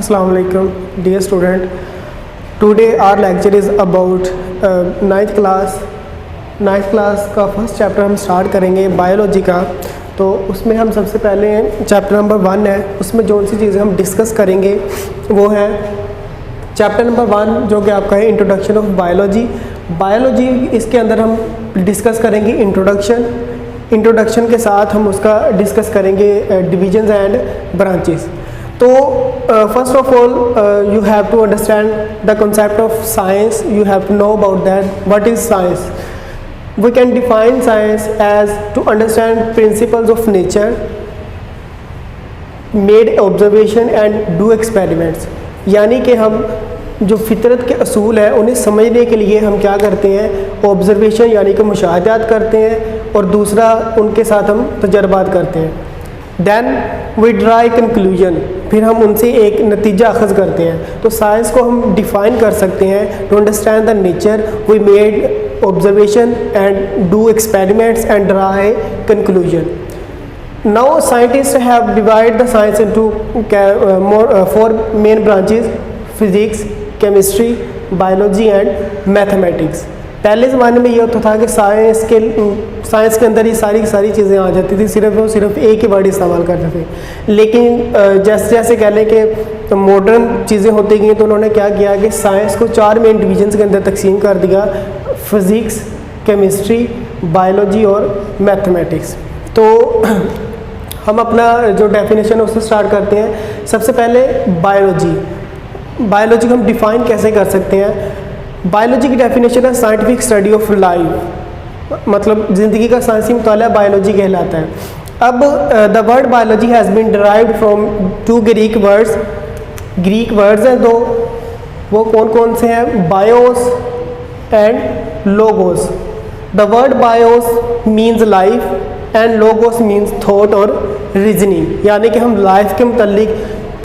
Assalamu alaikum, dear student. Today our lecture is about ninth class का first chapter हम start करेंगे biology का। तो उसमें हम सबसे पहले चैप्टर नंबर 1 है, उसमें जो सी चीज़ें हम डिस्कस करेंगे वो है चैप्टर नंबर 1 जो कि आपका है इंट्रोडक्शन ऑफ बायोलॉजी। इसके अंदर हम डिस्कस करेंगे इंट्रोडक्शन के साथ हम उसका डिस्कस करेंगे डिविजन्स एंड ब्रांचेस। तो first of all you have to understand the concept of science. You have to know about that. What is science? We can define science as to understand principles of nature, made observation and do experiments. यानी कि हम जो फितरत के असूल हैं उन्हें समझने के लिए हम क्या करते हैं, ऑब्जर्वेशन यानी कि मुशाहदात करते हैं, और दूसरा उनके साथ हम तजर्बात करते हैं। देन वी ड्राई कंक्लूजन, फिर हम उनसे एक नतीजा अखज़ करते हैं। तो साइंस को हम डिफ़ाइन कर सकते हैं to understand the nature, we made observation and do experiments and dry conclusion. Now scientist have divide the science into 4 main branches: physics, chemistry, biology and mathematics. पहले ज़माने में ये होता था कि साइंस के अंदर ही सारी चीज़ें आ जाती थी, सिर्फ एक ही वर्ड इस्तेमाल करते थे। लेकिन जैसे जैसे कह लें कि मॉडर्न चीज़ें होती गई तो उन्होंने क्या किया कि साइंस को 4 मेन डिवीजन्स के अंदर तकसीम कर दिया: फिज़िक्स, केमिस्ट्री, बायोलॉजी और मैथमेटिक्स। तो हम अपना जो डेफिनेशन है उससे स्टार्ट करते हैं। सबसे पहले बायोलॉजी को हम डिफ़ाइन कैसे कर सकते हैं। बायोलॉजी की डेफिनेशन है साइंटिफिक स्टडी ऑफ लाइफ, मतलब ज़िंदगी का साइंसी मुताला बायोलॉजी कहलाता है। अब the word biology has been derived from 2 Greek words हैं दो, वो कौन से हैं? Bios and logos. The word bios means life and logos means thought और रीजनिंग, यानी कि हम लाइफ के मुतालिक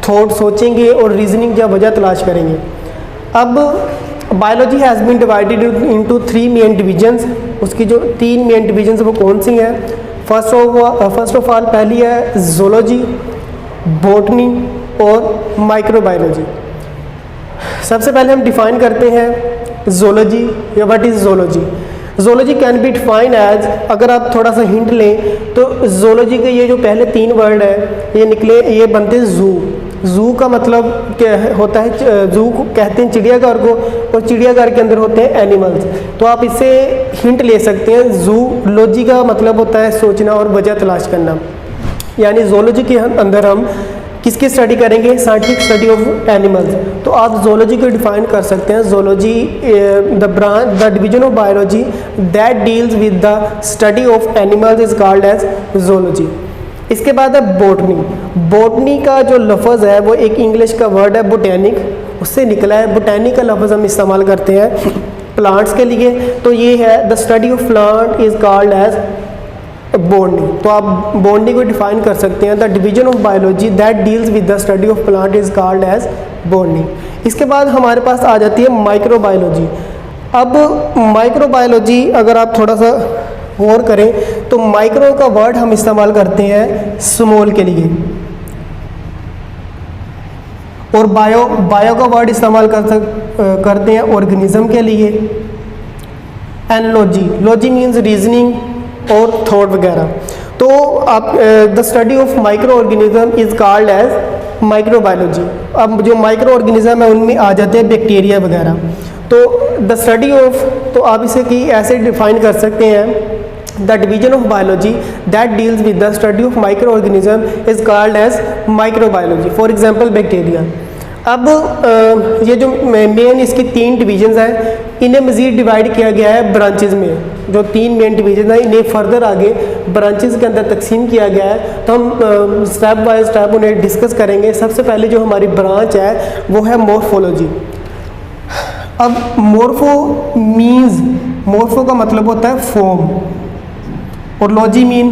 थॉट सोचेंगे और रीजनिंग या वजह तलाश करेंगे। अब biology has been divided into 3 main divisions. उसकी जो 3 मेन डिवीजन्स वो कौन सी हैं? फर्स्ट ऑफ ऑल पहली है ज़ूलॉजी, बॉटनी और माइक्रोबायोलॉजी। सबसे पहले हम डिफ़ाइन करते हैं ज़ूलॉजी या what is zoology. Zoology can be define as, अगर आप थोड़ा सा हिंट लें तो ज़ूलॉजी के ये जो पहले 3 वर्ड है ये बनते हैं ज़ू का मतलब क्या होता है? ज़ू को कहते हैं चिड़ियाघर को, और चिड़ियाघर के अंदर होते हैं एनिमल्स। तो आप इससे हिंट ले सकते हैं। ज़ूलॉजी का मतलब होता है सोचना और वजह तलाश करना, यानी ज़ूलॉजी के अंदर हम किसकी स्टडी करेंगे? Scientific study of animals. तो आप ज़ूलॉजी को डिफ़ाइन कर सकते हैं। Zoology the division of biology that deals with the study of animals is called as zoology. इसके बाद है बॉटनी का जो लफ्ज़ है वो एक इंग्लिश का वर्ड है बोटैनिक, उससे निकला है। बोटैनिक का लफ्ज़ हम इस्तेमाल करते हैं प्लांट्स के लिए, तो ये है the study of plant is called as botany. तो आप बॉटनी को डिफ़ाइन कर सकते हैं। The division of biology that deals with the study of plant is called as botany. इसके बाद हमारे पास आ जाती है माइक्रोबायोलॉजी। अब माइक्रोबायोलॉजी अगर आप थोड़ा सा गौर करें तो माइक्रो का वर्ड हम इस्तेमाल करते हैं स्मॉल के लिए, और बायो का वर्ड इस्तेमाल करते हैं ऑर्गेनिज्म के लिए। एंड लॉजी मीन्स रीजनिंग और थॉट वगैरह। तो आप the study of micro organism is called as microbiology. अब जो माइक्रो ऑर्गेनिज्म है उनमें आ जाते हैं बैक्टीरिया वगैरह। तो द स्टडी ऑफ, तो आप इसे की ऐसे डिफाइन कर सकते हैं, the division of biology that deals with the study of micro organism is called as microbiology. For example bacteria. अब ये जो मेन इसकी 3 डिवीजन्स हैं, इन्हें मज़ीद डिवाइड किया गया है ब्रांचेस में। जो 3 मेन डिवीजन हैं इन्हें फर्दर आगे ब्रांचेस के अंदर तकसीम किया गया है। तो हम स्टेप बाय स्टेप उन्हें डिस्कस करेंगे। सबसे पहले जो हमारी ब्रांच है वो है मॉर्फोलॉजी। अब मॉर्फो का मतलब होता है फॉर्म, और लॉजी मीन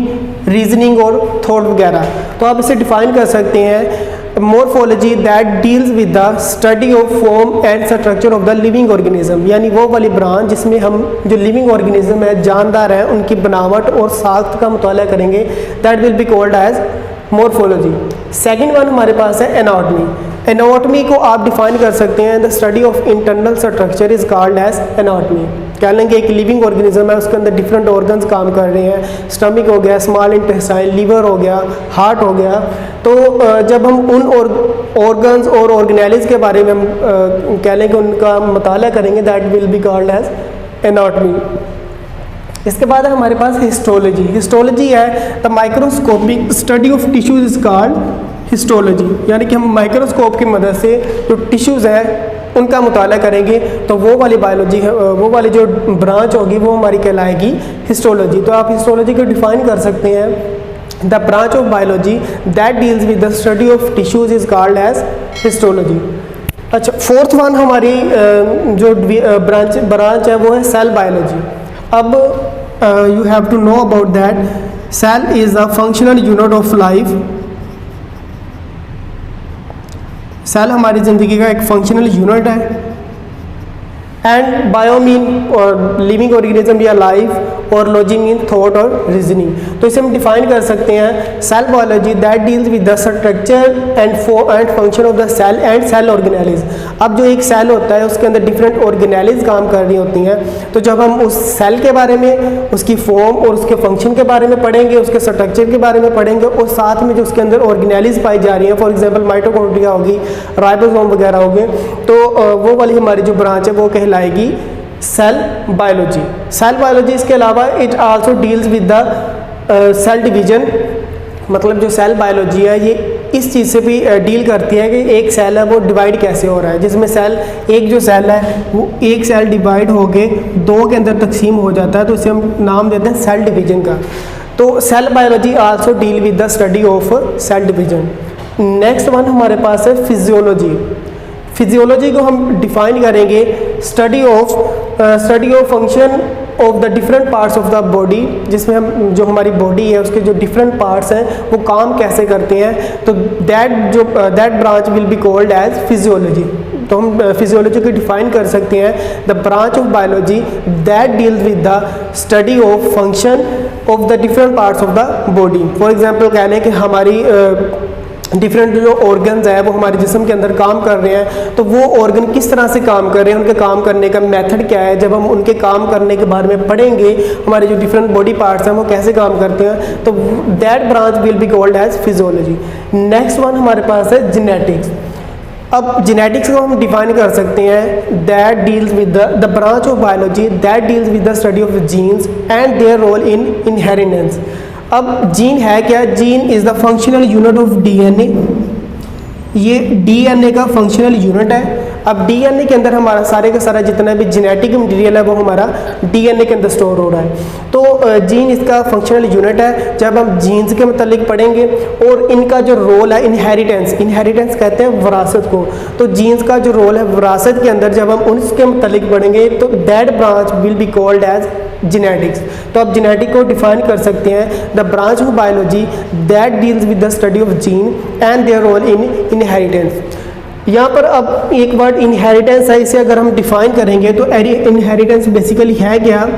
रीजनिंग और थॉट वगैरह। तो आप इसे डिफाइन कर सकते हैं morphology that deals with the study of form and structure of the living organism, यानी वो वाली ब्रांच जिसमें हम जो लिविंग ऑर्गेनिज्म है, जानदार हैं, उनकी बनावट और साख्त का मुताला करेंगे। That will be called as morphology. Second one हमारे पास है एनाटॉमी। एनाटॉमी को आप डिफाइन कर सकते हैं the study of internal structure is called as anatomy. कह लेंगे एक लिविंग ऑर्गेनिज्म है, उसके अंदर डिफरेंट ऑर्गन्स काम कर रहे हैं, स्टमक हो गया, स्मॉल इंटेस्टाइन, लीवर हो गया, हार्ट हो गया। तो जब हम उन ऑर्गन्स और ऑर्गेनेलिज के बारे में हम कह लें कि उनका मुताला करेंगे, that will be called as anatomy. इसके बाद है हमारे पास हिस्टोलॉजी। हिस्टोलॉजी है the microscopic study of tissues is called histology, यानी कि हम माइक्रोस्कोप की मदद से जो टिश्यूज़ हैं उनका मुताला करेंगे, तो वो वाली बायोलॉजी है, वो वाली जो ब्रांच होगी वो हमारी कहलाएगी हिस्टोलॉजी। तो आप हिस्टोलॉजी को डिफाइन कर सकते हैं the branch of biology that deals with the study of tissues is called as histology. अच्छा, फोर्थ वन हमारी जो ब्रांच है वो है सेल बायोलॉजी। अब you have to know about that cell is the functional unit of life. Cell हमारी ज़िंदगी का एक फंक्शनल यूनिट है। एंड बायो मीन और लिविंग ऑर्गेनिज्म या लाइफ, और लॉजी मीन थॉट और रीजनिंग। तो इसे हम डिफाइन कर सकते हैं cell biology that deals with the structure and function of the cell and cell organelles. अब जो एक सेल होता है उसके अंदर डिफरेंट ऑर्गेनेलिज काम कर रही होती हैं, तो जब हम उस सेल के बारे में, उसकी फॉर्म और उसके फंक्शन के बारे में पढ़ेंगे, उसके स्ट्रक्चर के बारे में पढ़ेंगे, और साथ में जो उसके अंदर ऑर्गेनेलिज पाई जा रही हैं, फॉर एग्जाम्पल माइटोकॉन्ड्रिया होगी, राइबोसोम वगैरह होंगे, तो वो वाली हमारी जो ब्रांच है वो कहलाएगी सेल बायोलॉजी। सेल बायोलॉजी इसके अलावा it also deals with the cell division. मतलब जो सेल बायोलॉजी है ये इस चीज़ से भी डील करती है कि एक सेल है वो डिवाइड कैसे हो रहा है, जिसमें सेल, एक जो सेल है वो एक सेल डिवाइड होके दो के अंदर तकसीम हो जाता है, तो इसे हम नाम देते हैं सेल डिवीजन का। तो cell biology also deal with the study of cell division. Next one हमारे पास है फिजियोलॉजी। फिजियोलॉजी को हम डिफाइन करेंगे study of function of the different parts of the body, जिसमें हम जो हमारी बॉडी है उसके जो डिफरेंट पार्ट्स हैं वो काम कैसे करते हैं, तो that branch will be called as physiology. तो हम फिजियोलॉजी को डिफाइन कर सकते हैं the branch of biology that deals with the study of function of the different parts of the body. For example कह लें कि हमारी डिफरेंट जो ऑर्गन्स है वो हमारे जिस्म के अंदर काम कर रहे हैं, तो वो ऑर्गन किस तरह से काम कर रहे हैं, उनके काम करने का मेथड क्या है। जब हम उनके काम करने के बारे में पढ़ेंगे, हमारे जो डिफरेंट बॉडी पार्ट्स हैं वो कैसे काम करते हैं, तो that branch will be called as physiology. Next one हमारे पास है जेनेटिक्स। अब जेनेटिक्स को हम डिफाइन कर सकते हैं that deals with the branch of biology that deals with the study of genes and their role in inheritance. अब जीन है क्या? Gene is the functional unit of DNA. ये डीएनए का फंक्शनल यूनिट है। अब डीएनए के अंदर हमारा सारे का सारा जितना भी जेनेटिक मटेरियल है वो हमारा डीएनए के अंदर स्टोर हो रहा है। तो जीन इसका फंक्शनल यूनिट है। जब हम जीन्स के मतलब पढ़ेंगे और इनका जो रोल है इनहेरिटेंस कहते हैं विरासत को, तो जीन्स का जो रोल है विरासत के अंदर जब हम उसके मतलब पढ़ेंगे तो that branch will be called as genetics. तो आप जेनेटिक को डिफाइन कर सकते हैं the branch of biology that deals with the study of gene and their role in inheritance. यहाँ पर अब एक वर्ड इनहेरिटेंस है, इसे अगर हम डिफाइन करेंगे तो इनहेरिटेंस बेसिकली है क्या?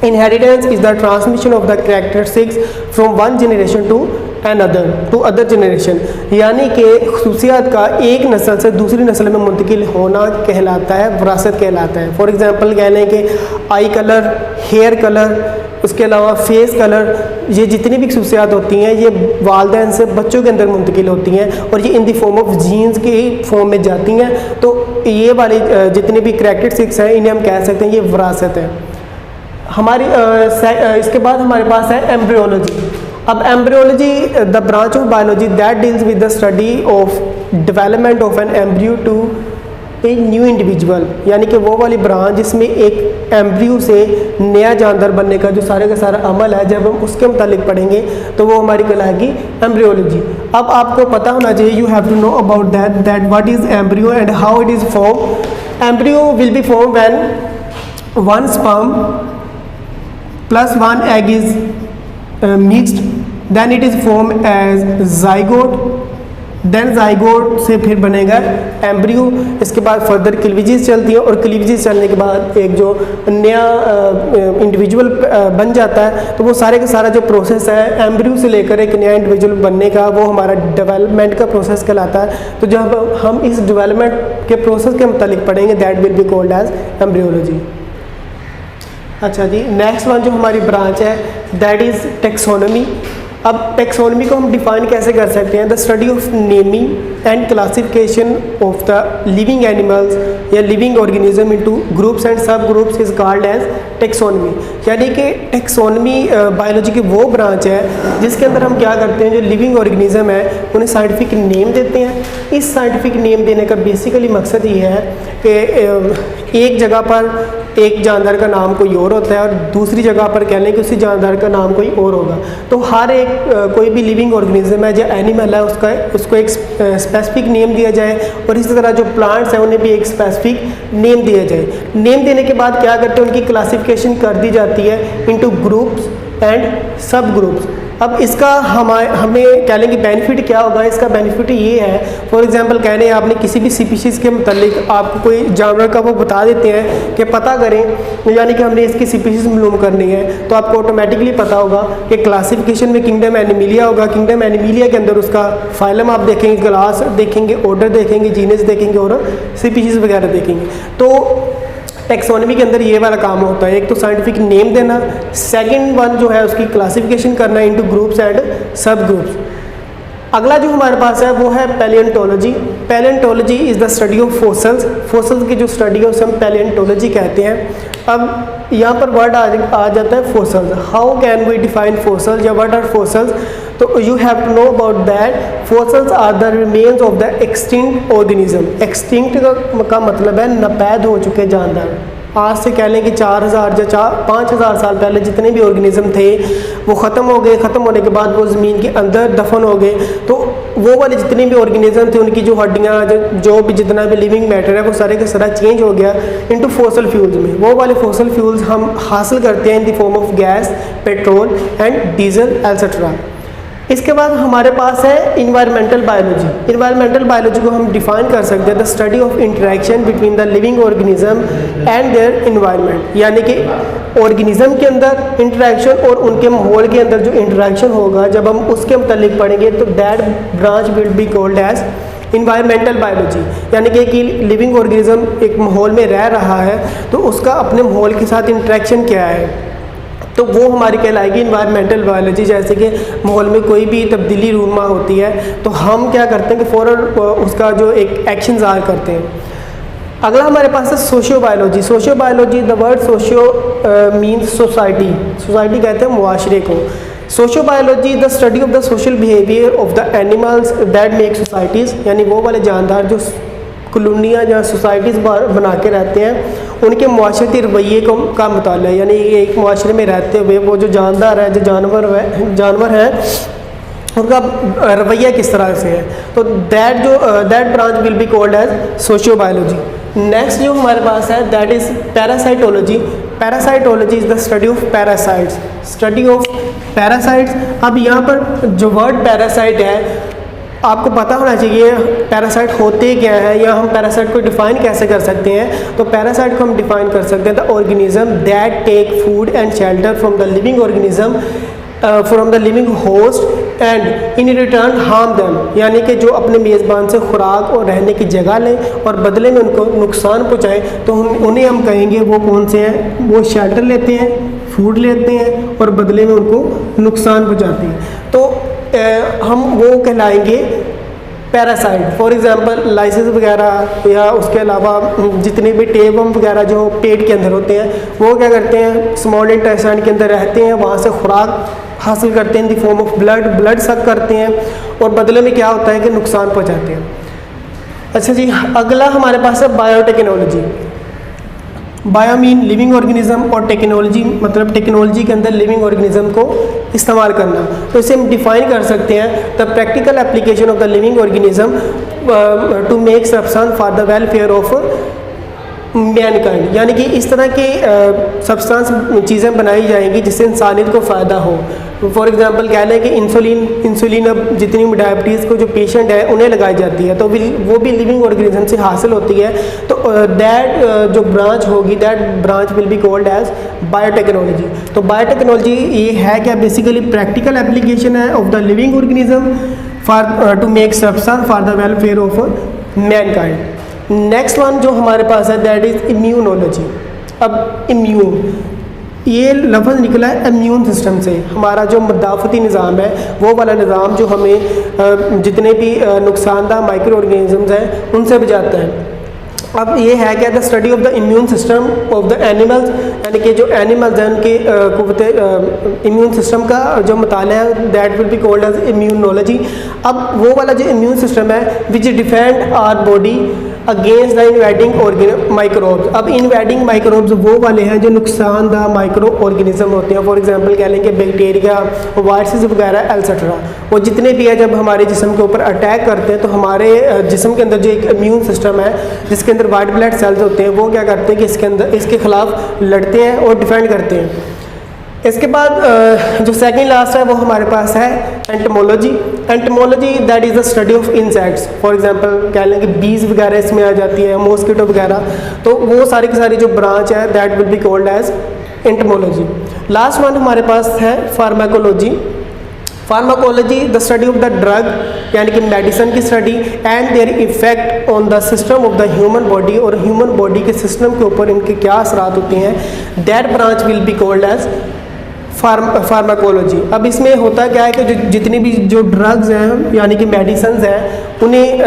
Inheritance is the transmission of the characteristics from one generation to other generation, यानी कि खुसूसियात का एक नस्ल से दूसरी नस्ल में मुंतकिल होना कहलाता है, विरासत कहलाता है। फॉर एग्जांपल कह लें कि आई कलर, हेयर कलर, उसके अलावा फेस कलर, ये जितनी भी खुसूसियात होती हैं ये वालिदैन से बच्चों के अंदर मुंतकिल होती हैं और ये in the form of genes के फॉर्म में जाती हैं। तो ये वाली जितनी भी कैरेक्टरिस्टिक्स हैं इन्हें हम कह सकते हैं ये विरासत है हमारी। इसके बाद हमारे पास है एम्ब्रियोलॉजी। अब embryology the branch of biology that deals with the study of development of an embryo to a new individual, यानी कि वो वाली ब्रांच जिसमें एक एम्ब्रियो से नया जानदार बनने का जो सारे का सारा अमल है, जब हम उसके मुतालिक पढ़ेंगे तो वो हमारी कहलाएगी एम्ब्रियोलॉजी। अब आपको पता होना चाहिए, you have to know about that what is embryo and how it is form. Embryo will be form when one sperm plus one egg is mixed, then it is formed as zygote, then zygote से फिर बनेगा embryo, इसके बाद further cleavages चलती है और cleavages चलने के बाद एक जो नया इंडिविजुअल बन जाता है। तो वो सारे का सारा जो प्रोसेस है एम्ब्रियो से लेकर एक नया इंडिविजुअल बनने का, वो हमारा डेवलपमेंट का प्रोसेस कहलाता है। तो जब हम इस डेवलपमेंट के प्रोसेस के मुतालिक पढ़ेंगे that will be called as embryology. अच्छा जी, नेक्स्ट वन जो हमारी ब्रांच है दैट इज़ टेक्सोनॉमी। अब टेक्सोनॉमी को हम डिफाइन कैसे कर सकते हैं? The study of naming and classification of the living animals या living organism into groups and सब groups is called as taxonomy. यानी कि टेक्सोनॉमी बायोलॉजी की वो ब्रांच है जिसके अंदर हम क्या करते हैं, जो लिविंग ऑर्गेनिज्म है उन्हें साइंटिफिक नेम देते हैं। इस साइंटिफिक नेम देने का बेसिकली मकसद ये है कि एक जगह पर एक जानदार का नाम कोई और होता है और दूसरी जगह पर कह लें कि उसी जानदार का नाम कोई और होगा। तो हर एक कोई भी लिविंग ऑर्गेनिज्म है जो एनिमल है उसको एक स्पेसिफिक नेम दिया जाए और इसी तरह जो प्लांट्स हैं उन्हें भी एक स्पेसिफिक नेम दिया जाए। नेम देने के बाद क्या करते हैं, उनकी क्लासिफिकेशन कर दी जाती है इनटू ग्रुप्स एंड सब ग्रुप्स। अब इसका हमें कह लें कि बेनिफिट क्या होगा? इसका बेनिफिट ये है, फॉर एग्जांपल कह रहे हैं आपने किसी भी स्पीशीज़ के मतलब आपको कोई जानवर का वो बता देते हैं कि पता करें, यानी कि हमने इसकी स्पीशीज़ मालूम करनी है, तो आपको ऑटोमेटिकली पता होगा कि क्लासिफिकेशन में किंगडम एनिमिलिया होगा। किंगडम एनिमिलिया के अंदर उसका फाइलम आप देखेंगे, क्लास देखेंगे, ऑर्डर देखेंगे, जीनस देखेंगे और स्पीशीज़ वगैरह देखेंगे। तो टेक्सोनॉमी के अंदर ये वाला काम होता है, एक तो साइंटिफिक नेम देना, सेकंड वन जो है उसकी क्लासिफिकेशन करना इनटू ग्रुप्स एंड सब ग्रुप्स। अगला जो हमारे पास है वो है palaeontology. Palaeontology is the study of fossils. Fossils की जो स्टडी है उसे हम पैलियोंटोलॉजी कहते हैं। अब यहाँ पर वर्ड आ जाता है fossils. How can we define fossils या व्हाट आर फोसल्स? तो you have to know about that fossils are the remains of the extinct organism. Extinct का मतलब है नपैद हो चुके जानदार। आज से कह लें कि 4000 या 5000 साल पहले जितने भी ऑर्गेनिज्म थे वो ख़त्म हो गए। ख़त्म होने के बाद वो ज़मीन के अंदर दफन हो गए। तो वो वाले जितने भी ऑर्गेनिज्म थे उनकी जो हड्डियाँ जो भी जितना भी लिविंग मैटर है वो सारे का सारा चेंज हो गया इनटू फॉसल फ्यूल्स में। वो वाले फॉसल फ्यूल्स हम हासिल करते हैं इन the form of gas, petrol and diesel etcetera. इसके बाद हमारे पास है इन्वायरमेंटल बायोलॉजी। इन्वायरमेंटल बायोलॉजी को हम डिफाइन कर सकते हैं the study of interaction between the living organism and their environment. यानी कि ऑर्गेनिज्म के अंदर इंटरेक्शन और उनके माहौल के अंदर जो इंटरेक्शन होगा, जब हम उसके मुतालिक पढ़ेंगे तो that branch will be called as environmental biology. यानी कि लिविंग ऑर्गेनिज्म एक माहौल में रह रहा है तो उसका अपने माहौल के साथ इंटरेक्शन क्या है, तो वो हमारी कहलाएगी इन्वायरमेंटल बायोलॉजी। जैसे कि माहौल में कोई भी तब्दीली रूनमा होती है तो हम क्या करते हैं कि फ़ौरन उसका जो एक एक्शन ज़ाहिर करते हैं। अगला हमारे पास है socio biology. Socio biology, the word socio means society. Society कहते हैं मुआशरे को। Socio biology the study of the social behaviour of the animals that make societies. यानी वो वाले जानदार जो कॉलोनियाँ या सोसाइटीज़ बना के रहते हैं उनके मुआशरती रवैये का मुताला है। यानी एक मुआशरे में रहते हुए वो जो जानदार है, जो जानवर है उनका रवैया किस तरह से है, तो that branch will be called as socio biology. Next जो हमारे पास है that is parasitology. Parasitology is the study of parasites. Study of parasites. अब यहाँ पर जो वर्ड पैरासाइट है आपको पता होना चाहिए पैरासाइट होते क्या है या हम पैरासाइट को डिफाइन कैसे कर सकते हैं। तो पैरासाइट को हम डिफाइन कर सकते हैं the organism that take food and shelter from the living organism from the living host and in return harm them. यानी कि जो अपने मेज़बान से खुराक और रहने की जगह लें और बदले में उनको नुकसान पहुँचाएँ, तो उन्हें हम कहेंगे वो कौन से हैं, वो शेल्टर लेते हैं, फूड लेते हैं और बदले में उनको नुकसान पहुँचाते हैं। तो हम वो कहलाएंगे पैरासाइट। फॉर एग्जांपल लाइसेंस वगैरह या उसके अलावा जितने भी टेबम वगैरह जो पेट के अंदर होते हैं वो क्या करते हैं, स्मॉल इंटेस्टाइन के अंदर रहते हैं, वहाँ से खुराक हासिल करते हैं इन द फॉर्म ऑफ ब्लड सक करते हैं और बदले में क्या होता है कि नुकसान पहुँचाते हैं। अच्छा जी, अगला हमारे पास है biotechnology. Bio mean living organism और टेक्नोलॉजी मतलब टेक्नोलॉजी के अंदर लिविंग ऑर्गेनिज्म को इस्तेमाल करना। तो इसे हम डिफाइन कर सकते हैं the practical application of the living organism to make substance for the welfare of mankind, यानी कि इस तरह की सब्सटेंस चीज़ें बनाई जाएंगी जिससे इंसानियत को फ़ायदा हो। फॉर एग्जांपल कह लें कि इंसुलिन अब जितनी भी डायबिटीज़ को जो पेशेंट है उन्हें लगाई जाती है तो वो भी लिविंग ऑर्गेनिज्म से हासिल होती है। तो दैट जो ब्रांच होगी, that branch will be called as biotechnology. तो बायोटेक्नोलॉजी ये है क्या, बेसिकली प्रैक्टिकल एप्लीकेशन है of the living organism for to make substance for the welfare of mankind. Next one जो हमारे पास है दैट इज़ इम्यूनोलॉजी। अब इम्यून, ये लफ्ज़ निकला है इम्यून सिस्टम से। हमारा जो मदाफ़ती निज़ाम है वो वाला निज़ाम जो हमें जितने भी नुकसानदा माइक्रो ऑर्गेनिज़म्स हैं उनसे बचाता है। अब ये है क्या, the study of the immune system of the animals, यानी कि जो एनिमल्स हैं उनके कुव्वत इम्यून सिस्टम का जो मुताला है that will be called as immunology. अब वो वाला जो इम्यून सिस्टम है which defend our body against the invading microbes. अब इन्वेडिंग माइक्रोब्स वो वाले हैं जो नुकसानदा माइक्रो ऑर्गेनिज्म होते हैं। फॉर एग्जांपल कह लेंगे बैक्टीरिया, वायरसेस वगैरह एल्सेट्रा, वो जितने भी है जब हमारे जिस्म के ऊपर अटैक करते हैं तो हमारे जिस्म के अंदर जो एक इम्यून सिस्टम है जिसके अंदर वाइट ब्लड सेल्स होते हैं वो क्या करते हैं कि इसके खिलाफ लड़ते हैं और डिफेंड करते हैं। इसके बाद जो सेकंड लास्ट है वो हमारे पास है entomology. Entomology that is the study of insects. For example कह लें कि बीज वगैरह इसमें आ जाती है, मॉस्किटो वगैरह, तो वो सारी की सारी जो ब्रांच है that will be called as entomology. Last one हमारे पास है pharmacology. Pharmacology the study of the drug, यानी कि मेडिसिन की study and their effect on the system of the human body, और ह्यूमन बॉडी के सिस्टम के ऊपर इनके क्या असरात होते हैं, that branch will be called as pharmacology. अब इसमें होता क्या है कि जितनी भी जो ड्रग्स हैं यानी कि मेडिसिन्स हैं उन्हें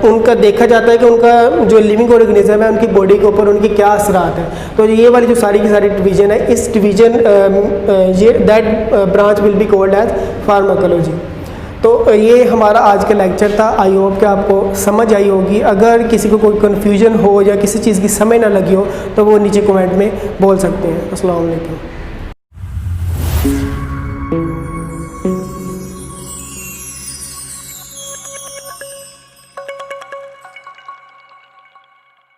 उनका देखा जाता है कि उनका जो लिविंग ऑर्गेनिज्म है उनकी बॉडी के ऊपर उनके क्या असरात हैं। तो ये वाली जो सारी की सारी डिवीज़न है, इस डिवीज़न ये that branch will be called as pharmacology. तो ये हमारा आज का लेक्चर था। आई होप कि आपको समझ आई होगी। अगर किसी को कोई कन्फ्यूजन हो या किसी चीज़ की समझ ना लगी हो तो वो नीचे कमेंट में बोल सकते हैं। अस्सलाम वालेकुम।